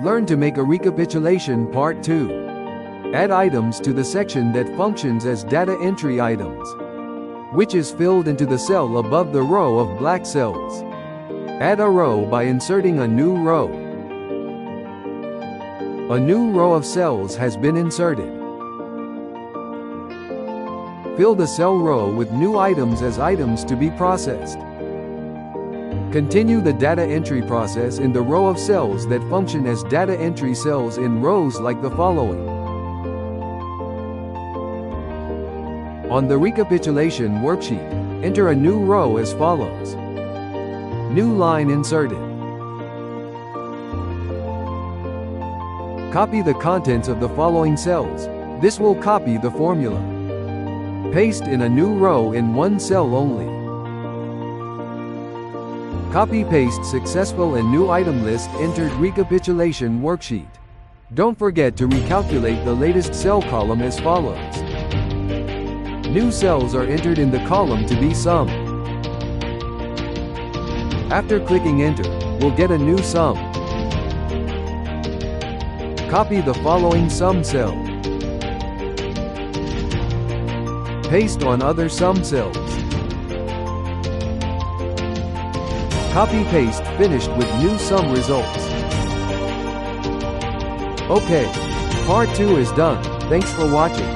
Learn to make a recapitulation Part 2. Add items to the section that functions as data entry items, which is filled into the cell above the row of black cells. Add a row by inserting a new row. A new row of cells has been inserted. Fill the cell row with new items as items to be processed. Continue the data entry process in the row of cells that function as data entry cells in rows like the following. On the recapitulation worksheet, enter a new row as follows. New line inserted. Copy the contents of the following cells. This will copy the formula. Paste in a new row in one cell only. Copy-paste successful in new item list entered recapitulation worksheet. Don't forget to recalculate the latest cell column as follows. New cells are entered in the column to be summed. After clicking enter, we'll get a new sum. Copy the following sum cell. Paste on other sum cells. Copy-paste finished with new sum results. Okay, part 2 is done. Thanks for watching.